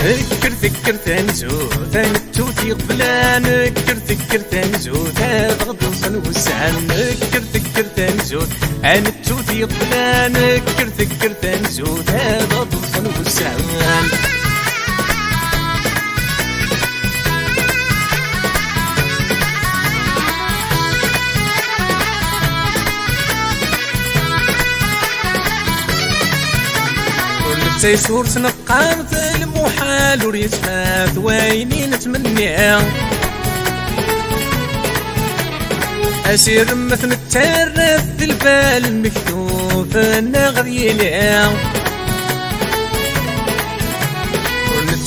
ذكر تنزوت انا التوتي قبلان ذكر تنزوت هذا غضوصن وسعان ذكر تنزوت انا التوتي قبلان ذكر تنزوت هذا غضوصن وسعان تيسور تنقارت المحال وريتفات ويني نتمنى أسير مثل الترف في البال المكتوف أنا غديلي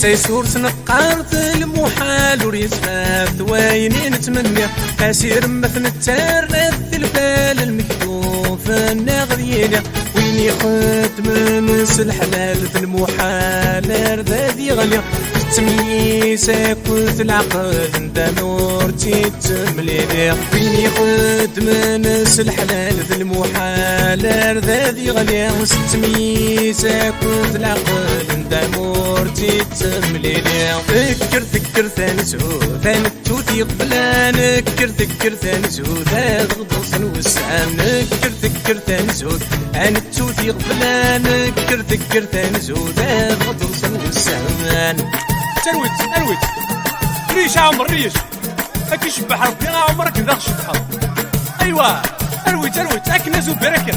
تيسور تنقارت المحال وريتفات ويني نتمنى أسير مثل الترف في البال المكتوف أنا غديلي ويني خدم نس الحلال في المحال ردادي غالية التمييز كنت العقل انت نور تتملي ويني خدم نس الحلال في المحال ردادي غالية التمييز كنت العقل انت نور تتملي ذكر تنزوت ثاني التوتي قبلان ذكر تنزوت هذا غضوصن وسعان ذكر تنزوت انا التوتي قبلان ذكر تنزوت هذا غضوصن وسعان ترويت ريش عمر ريش هاكي شبح ربي انا عمرك ذاك شبحه ايوا ارويت هاك نازو بركه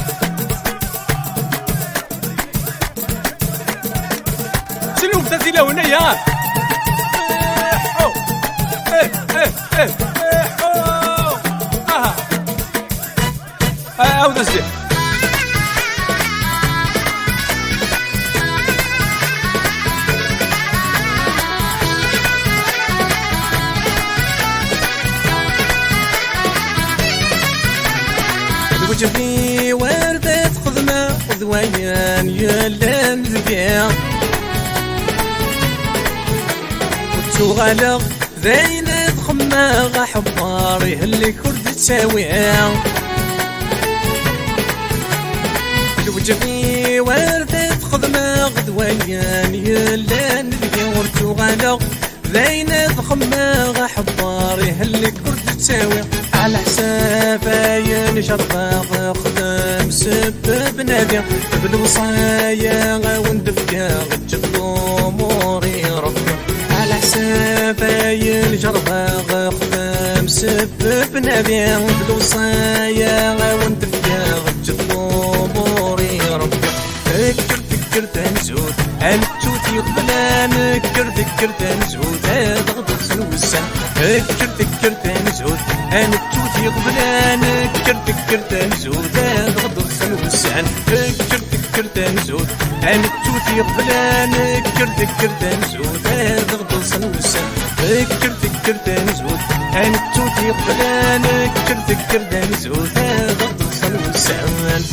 شنو بداتي له هنايا عاود ازيد وجهي وردة خدمة وذويان يلا نزقيا وتغلق زينة خماغة حباري اللي كرد تساويها وجهي وردة خدمة غدويان يلا نزقيا وتغلق زينة خماغة حباري اللي كرد تساويها على حسابي نشرب خدم سبب نادي بالوصايا وندفكا غتجد اموري ربي على حسابي نشرب خدم سبب نادي بالوصايا وندفكا غتجد اموري ربي ذكر تنزوت انا التوتي قبلان ذكر تنزوت هذا غضوصن وسعان ذكر تنزوت انا التوتي قبلان ذكر تنزوت هذا غضوصن وسعان ذكر تنزوت انا التوتي قبلان ذكر تنزوت هذا غضوصن وسعان ذكر تنزوت انا التوتي قبلان ذكر تنزوت هذا غضوصن وسعان